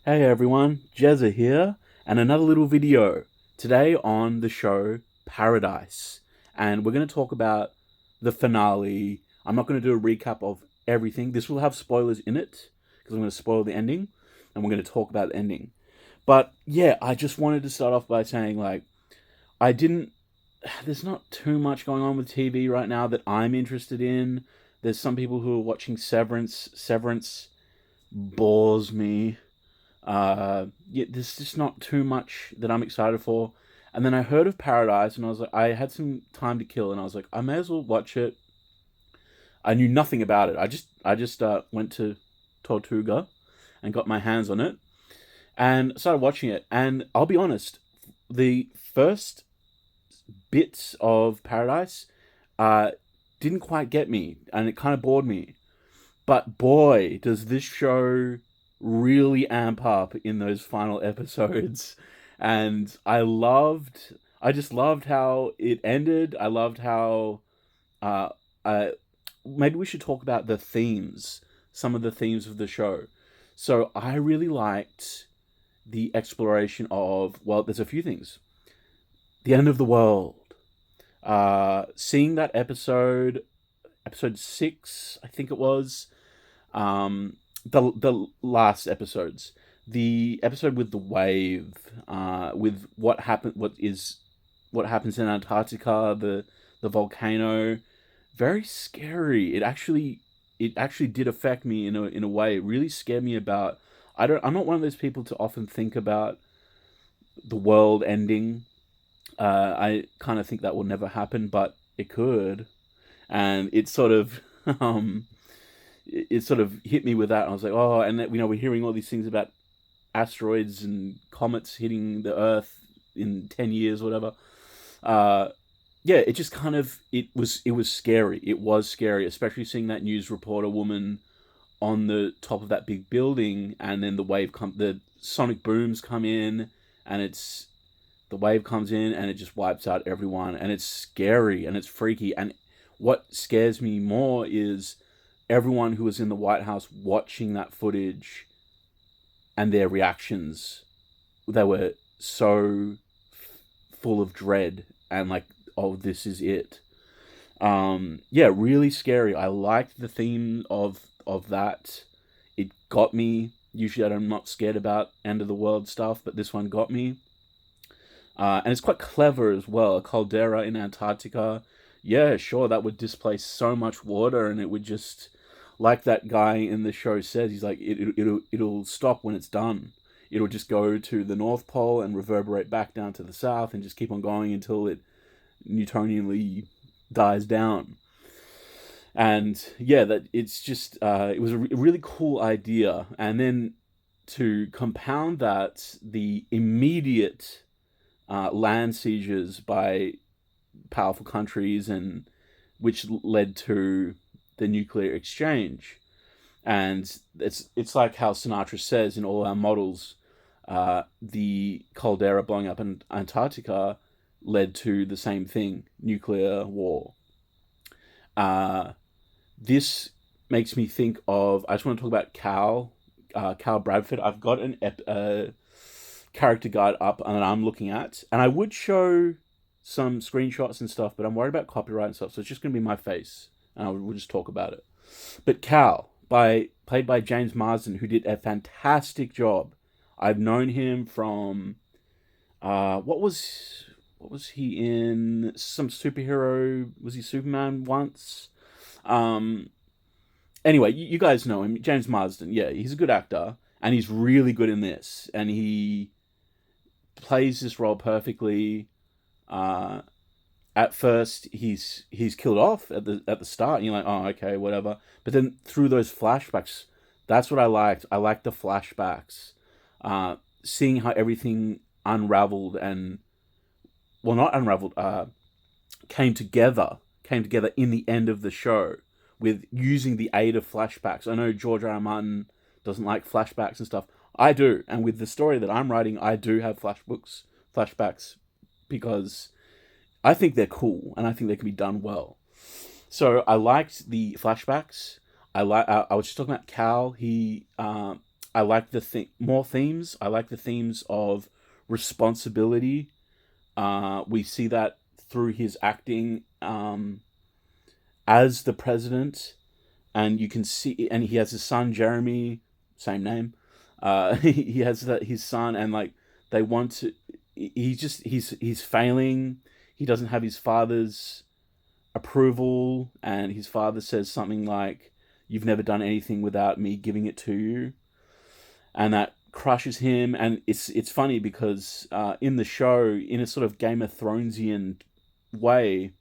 Hey everyone, Jezza here, and another little video. Today on the show Paradise. And we're going to talk about the finale. I'm not going to do a recap of everything. This will have spoilers in it, because I'm going to spoil the ending, and we're going to talk about the ending. But yeah, I just wanted to start off by saying, I didn't. There's not too much going on with TV right now that I'm interested in. There's some people who are watching Severance. Severance bores me. Yeah, there's just not too much that I'm excited for. And then I heard of Paradise, and I was like, I had some time to kill, and I was like, I may as well watch it. I knew nothing about it. I just went to Tortuga and got my hands on it and started watching it. And I'll be honest, the first bits of Paradise uh, didn't quite get me, and it kind of bored me. But boy, does this show really amp up in those final episodes. And I just loved how it ended. I loved how, uh, uh, maybe we should talk about the themes, some of the themes of the show. So I really liked the exploration of, well, there's a few things. The end of the world. Seeing that episode 6, I think it was, the last episodes, the episode with the wave, with what happens in Antarctica, the volcano, very scary. It actually did affect me in a way. It really scared me about. I'm not one of those people to often think about the world ending. I kind of think that will never happen, but it could, and it sort of um it sort of hit me with that. I was like, oh, and that, we're hearing all these things about asteroids and comets hitting the Earth in 10 years, whatever. Uh, yeah, it just kind of it was scary. It was scary, especially seeing that news reporter woman on the top of that big building, and then the sonic booms come in, and the wave comes in, and it just wipes out everyone, and it's scary and it's freaky. And what scares me more is everyone who was in the White House watching that footage and their reactions. They were so full of dread and like, oh, this is it. Yeah, really scary. I liked the theme of that. It got me. Usually I'm not scared about end of the world stuff, but this one got me. And it's quite clever as well. A caldera in Antarctica. Yeah, sure, that would displace so much water, and it would just, like that guy in the show says, he's like, it'll stop when it's done. It'll just go to the North Pole and reverberate back down to the South, and just keep on going until it Newtonianly dies down. And yeah, that it's just it was a really cool idea. And then to compound that, the immediate land sieges by powerful countries, and which led to the nuclear exchange. And it's like how Sinatra says in all our models, the caldera blowing up in Antarctica led to the same thing, nuclear war. Uh, this makes me think of. I just want to talk about Cal Bradford. I've got a character guide up and I'm looking at, and I would show some screenshots and stuff, but I'm worried about copyright and stuff, so it's just going to be my face, and we'll just talk about it. But Cal, played by James Marsden, who did a fantastic job. I've known him from what was he in? Some superhero? Was he Superman once? Um, anyway, you guys know him, James Marsden. Yeah, he's a good actor, and he's really good in this, and he plays this role perfectly. Uh, at first, he's killed off at the start, and you're like, oh, okay, whatever. But then through those flashbacks, that's what I liked. I liked the flashbacks, seeing how everything unraveled and, well, not unraveled, came together in the end of the show with using the aid of flashbacks. I know George R. R. Martin doesn't like flashbacks and stuff. I do, and with the story that I'm writing, I do have flashbacks, because I think they're cool and I think they can be done well. So I liked the flashbacks. I was just talking about Cal. He I like more themes. I like the themes of responsibility. We see that through his acting as the president, and you can see, and he has his son Jeremy, same name. He has his son, and like they want to. He's failing. He doesn't have his father's approval, and his father says something like, "You've never done anything without me giving it to you," and that crushes him. And it's funny because in the show, in a sort of Game of Thronesian way,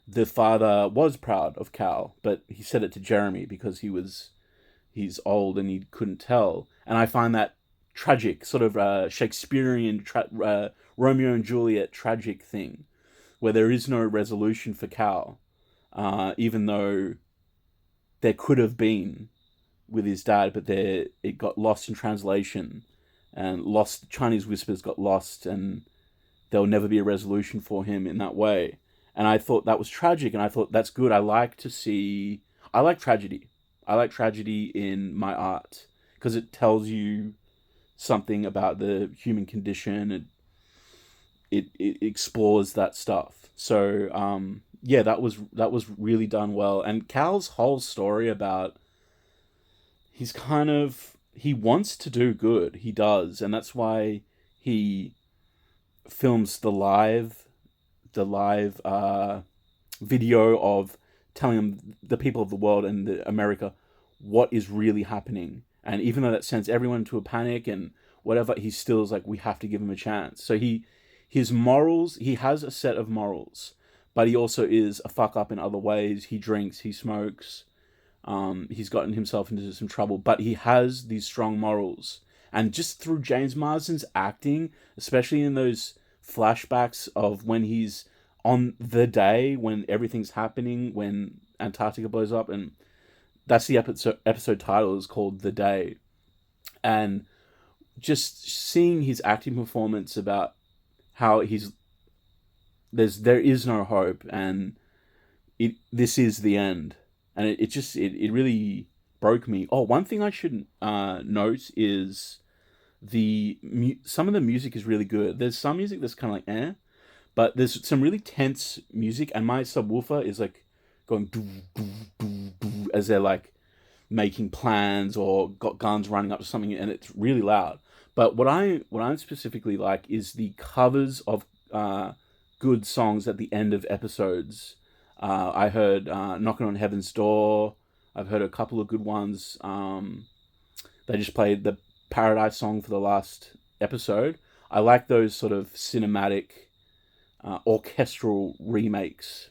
the father was proud of Cal, but he said it to Jeremy because he's old and he couldn't tell. And I find that tragic, sort of Shakespearean Romeo and Juliet tragic thing, where there is no resolution for Cal, even though there could have been with his dad, but it got lost in translation, and Chinese whispers got lost, and there'll never be a resolution for him in that way. And I thought that was tragic, and I thought that's good. I like tragedy. I like tragedy in my art because it tells you something about the human condition, and it explores that stuff. So yeah, that was really done well. And Cal's whole story about he wants to do good. He does, and that's why he films the live video of telling the people of the world and America what is really happening. And even though that sends everyone into a panic and whatever, he still is like, we have to give him a chance. So his morals, he has a set of morals, but he also is a fuck up in other ways. He drinks, he smokes, he's gotten himself into some trouble, but he has these strong morals. And just through James Marsden's acting, especially in those flashbacks of when he's on the day when everything's happening, when Antarctica blows up, and that's the episode title is called The Day. And just seeing his acting performance about how there is no hope, and this is the end, and it really broke me. Oh, one thing I should note is some of the music is really good. There's some music that's kind of like but there's some really tense music, and my subwoofer is like going doo, doo, doo, doo, as they're like making plans or got guns running up to something, and it's really loud. But what I specifically like is the covers of good songs at the end of episodes. I heard "Knocking on Heaven's Door." I've heard a couple of good ones. They just played the Paradise song for the last episode. I like those sort of cinematic, orchestral remakes.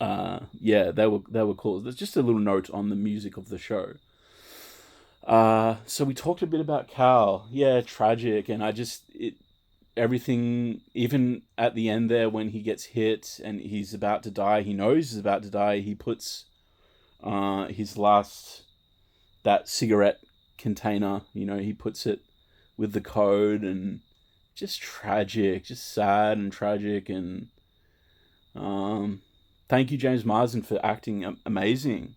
Yeah, they were cool. There's just a little note on the music of the show. So we talked a bit about Cal. Yeah, tragic, and everything, even at the end there when he gets hit and he's about to die, he knows he's about to die. He puts that cigarette container, he puts it with the code, and just tragic, just sad and tragic. And thank you, James Marsden, for acting amazing.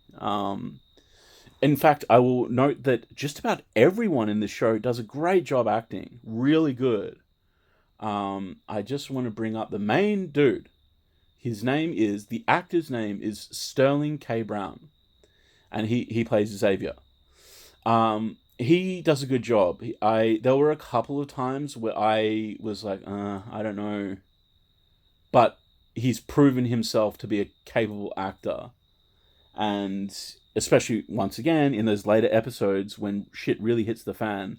In fact, I will note that just about everyone in the show does a great job acting, really good. I just want to bring up the main dude. The actor's name is Sterling K. Brown, and he plays Xavier. He does a good job. There were a couple of times where I was like, I don't know, but he's proven himself to be a capable actor, and especially once again in those later episodes when shit really hits the fan,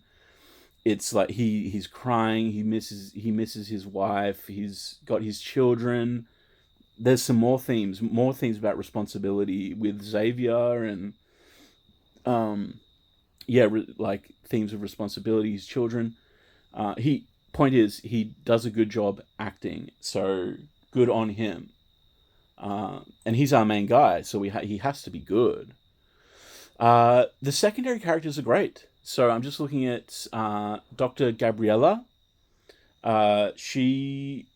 it's like he's crying. He misses his wife. He's got his children. There's some more themes about responsibility with Xavier, and like themes of responsibility, his children. Point is, he does a good job acting, so good on him. And he's our main guy, so he has to be good. The secondary characters are great. So I'm just looking at Dr. Gabriella. She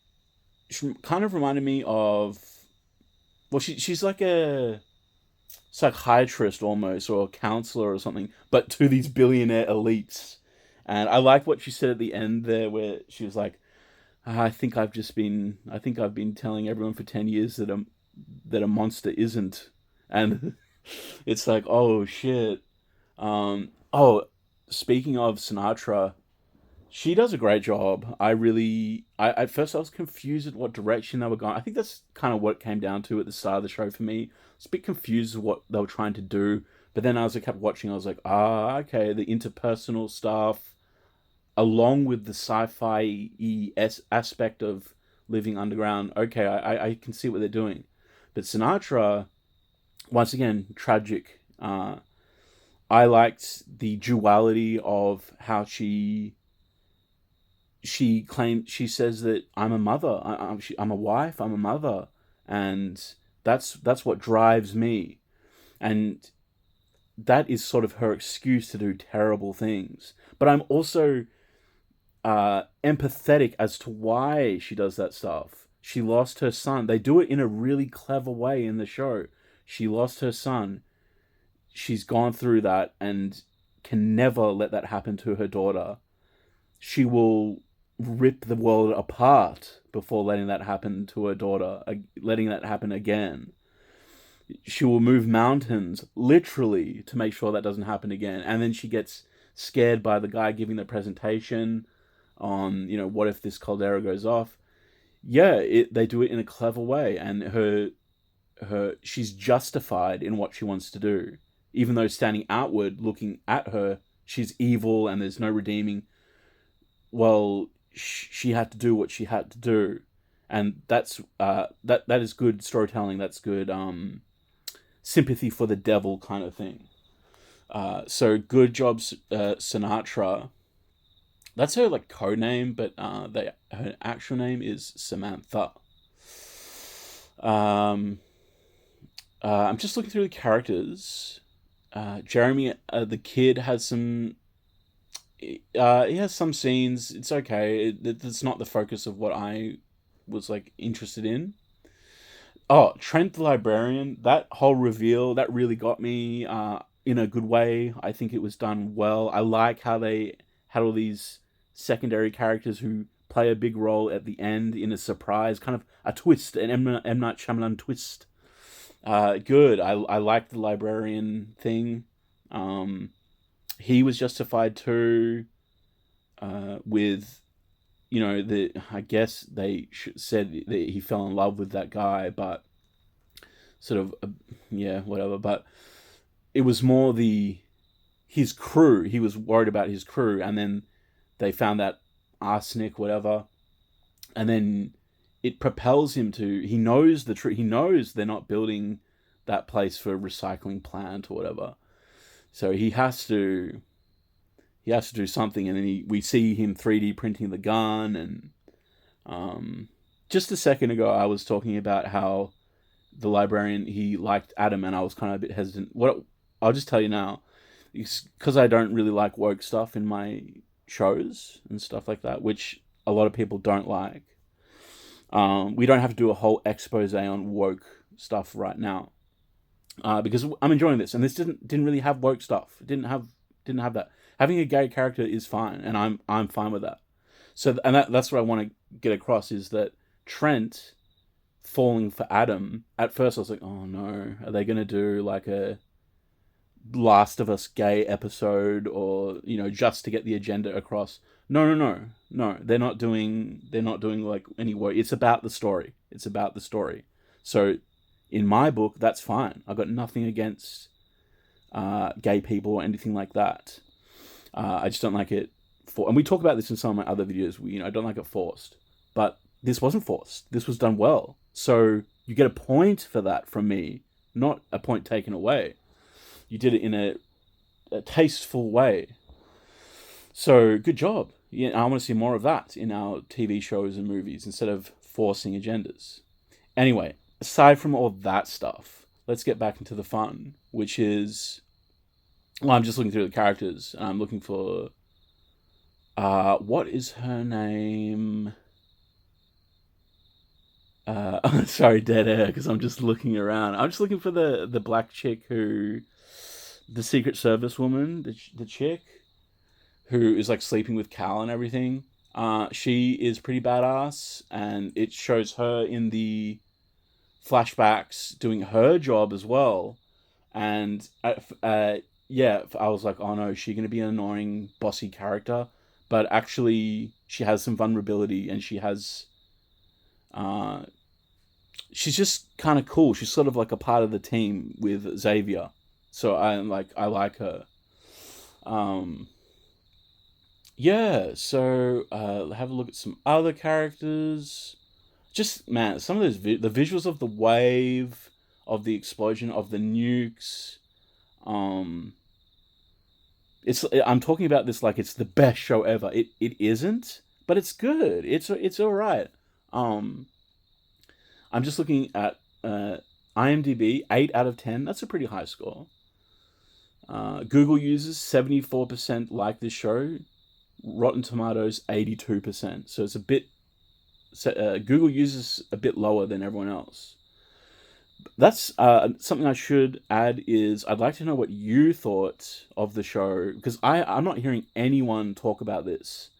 kind of reminded me of... Well, she's like a... psychiatrist almost, or a counselor or something, but to these billionaire elites. And I like what she said at the end there, where she was like, I think I've been telling everyone for 10 years that a monster isn't," and it's like, oh shit. Oh, speaking of Sinatra, she does a great job. I at first I was confused at what direction they were going. I think that's kind of what it came down to at the start of the show for me. I was a bit confused with what they were trying to do, but then as I kept watching, I was like, okay, the interpersonal stuff, along with the sci-fi aspect of living underground. Okay, I can see what they're doing, but Sinatra, once again, tragic. I liked the duality of how she says that I'm a mother, I'm a wife, I'm a mother, and that's what drives me, and that is sort of her excuse to do terrible things. But I'm also empathetic as to why she does that stuff. She lost her son. They do it in a really clever way in the show. She lost her son. She's gone through that and can never let that happen to her daughter. She will rip the world apart before letting that happen to her daughter, letting that happen again. She will move mountains, literally, to make sure that doesn't happen again. And then she gets scared by the guy giving the presentation on, what if this caldera goes off? Yeah, they do it in a clever way, and she's justified in what she wants to do, even though standing outward, looking at her, she's evil and there's no redeeming. Well, she had to do what she had to do, and that is good storytelling. That's good sympathy for the devil kind of thing. So good job, Sinatra. That's her code name, but her actual name is Samantha. I'm just looking through the characters. Jeremy, the kid, has some. He has some scenes. It's okay. It's not the focus of what I was interested in. Oh, Trent the librarian. That whole reveal that really got me. In a good way. I think it was done well. I like how they had all these secondary characters who play a big role at the end in a surprise, kind of a twist, an M. Night Shyamalan twist. Good. I like the librarian thing. He was justified too. With, I guess they said that he fell in love with that guy, but sort of, yeah, whatever. But it was more his crew. He was worried about his crew, and then they found that arsenic, whatever, and then it propels him to. He knows the truth. He knows they're not building that place for a recycling plant or whatever. So he has to do something, and then we see him 3D printing the gun. And just a second ago, I was talking about how the librarian, he liked Adam, and I was kind of a bit hesitant. What I'll just tell you now, because I don't really like woke stuff in my shows and stuff like that, which a lot of people don't like. We don't have to do a whole expose on woke stuff right now, because I'm enjoying this, and this didn't really have woke stuff. It didn't have that. Having a gay character is fine, and I'm fine with that. So, and that's what I want to get across, is that Trent falling for Adam. At first, I was like, oh no, are they going to do a Last of Us gay episode, or just to get the agenda across? No. They're not doing any work. It's about the story. So, in my book, that's fine. I got nothing against gay people or anything like that. I just don't like it and we talk about this in some of my other videos. I don't like it forced, but this wasn't forced. This was done well. So you get a point for that from me, not a point taken away. You did it in a tasteful way. So good job. Yeah, I want to see more of that in our TV shows and movies instead of forcing agendas. Anyway, aside from all that stuff, let's get back into the fun, which is, well, I'm just looking through the characters, and I'm looking for, what is her name? Sorry, dead air, because I'm just looking around. I'm just looking for the black chick who, the Secret Service woman, the chick who is like sleeping with Cal and everything. She is pretty badass, and it shows her in the flashbacks doing her job as well. And yeah, I was like, oh no, is she gonna be an annoying, bossy character? But actually, she has some vulnerability, and uh, she's just kind of cool. She's sort of like a part of the team with Xavier, so I like her. Um, yeah, so have a look at some other characters. Just man, some of those the visuals of the wave, of the explosion, of the nukes. Um, I'm talking about this like it's the best show ever. It isn't, but it's good. It's all right. Um, I'm just looking at IMDb, 8 out of 10. That's a pretty high score. Google users 74% like this show. Rotten Tomatoes 82%. So it's a bit. Google uses a bit lower than everyone else. That's something I should add is I'd like to know what you thought of the show because I'm not hearing anyone talk about this.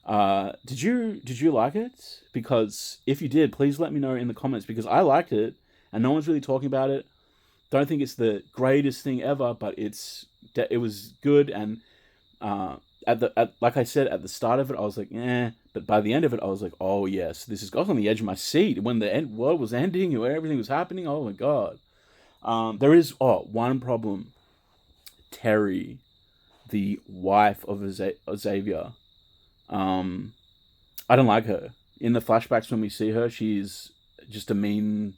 Did you like it? Because if you did, please let me know in the comments because I liked it and no one's really talking about it. Don't think it's the greatest thing ever, but it was good and like I said at the start of it, I was like, eh. But by the end of it, I was like, oh yes, this is. I was on the edge of my seat when the world was ending, where everything was happening. Oh my god. There is one problem. Terry, the wife of Xavier. I don't like her. In the flashbacks when we see her, she's just a mean,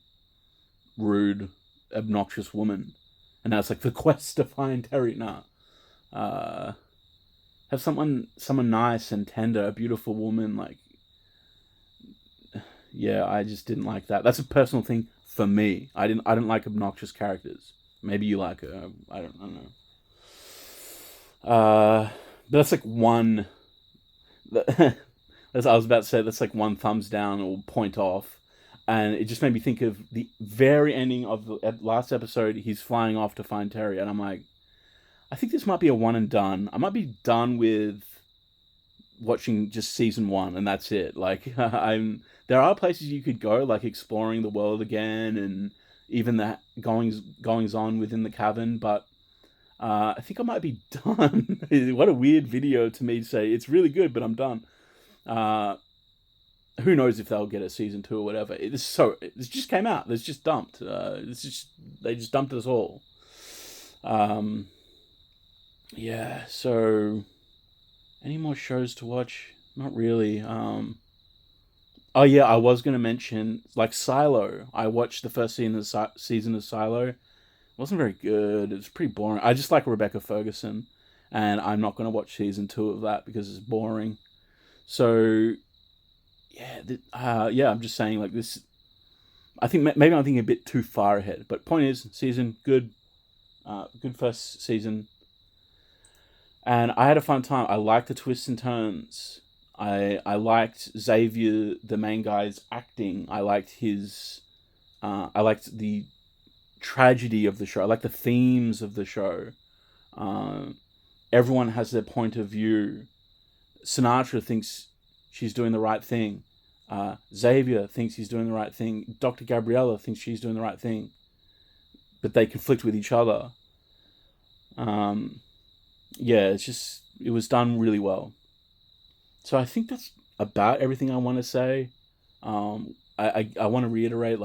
rude, obnoxious woman. And now it's like the quest to find Terry. Nah. Have someone nice and tender, a beautiful woman. Like, yeah, I just didn't like that. That's a personal thing for me. I didn't like obnoxious characters. Maybe you like her. I don't know. But that's like one. As I was about to say, that's like one thumbs down or point off. And it just made me think of the very ending of the last episode. He's flying off to find Terry, and I'm like, I think this might be a one and done. I might be done with watching just season one, and that's it. Like, there are places you could go, like exploring the world again, and even the goings on within the cavern. But I think I might be done. What a weird video to me to say. It's really good, but I'm done. Who knows if they'll get a season 2 or whatever. This just came out. It's just dumped. They just dumped us all. Yeah, so any more shows to watch? Not really. Oh yeah, I was gonna mention like Silo. I watched the first season of Silo. It wasn't very good. It was pretty boring. I just like Rebecca Ferguson, and I'm not gonna watch season 2 of that because it's boring. So yeah, I'm just saying like this. I think maybe I'm thinking a bit too far ahead. But point is, season good, good first season. And I had a fun time. I liked the twists and turns. I liked Xavier, the main guy's acting. I liked his. I liked the tragedy of the show. I liked the themes of the show. Everyone has their point of view. Sinatra thinks she's doing the right thing. Xavier thinks he's doing the right thing. Dr. Gabriella thinks she's doing the right thing. But they conflict with each other. Yeah, it was done really well. So I think that's about everything I want to say. I want to reiterate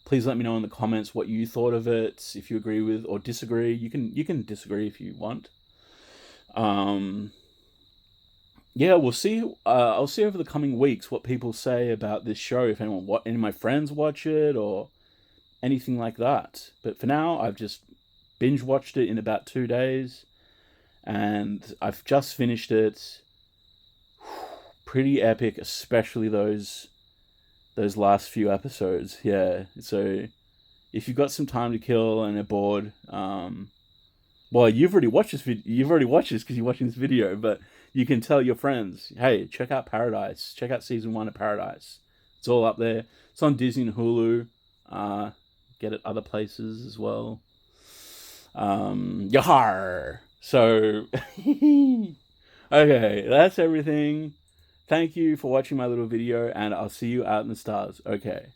please let me know in the comments what you thought of it, if you agree with or disagree. You can disagree if you want. Yeah, we'll see. I'll see over the coming weeks what people say about this show. If any of my friends watch it or anything like that. But for now, I've just binge watched it in about 2 days. And I've just finished it. Pretty epic, especially those last few episodes. Yeah, so if you've got some time to kill and are bored, well, you've already watched this. You've already watched this because you're watching this video. But you can tell your friends, hey, check out Paradise. Check out season 1 of Paradise. It's all up there. It's on Disney and Hulu. Get it other places as well. Yahar! So, okay, that's everything. Thank you for watching my little video, and I'll see you out in the stars. Okay.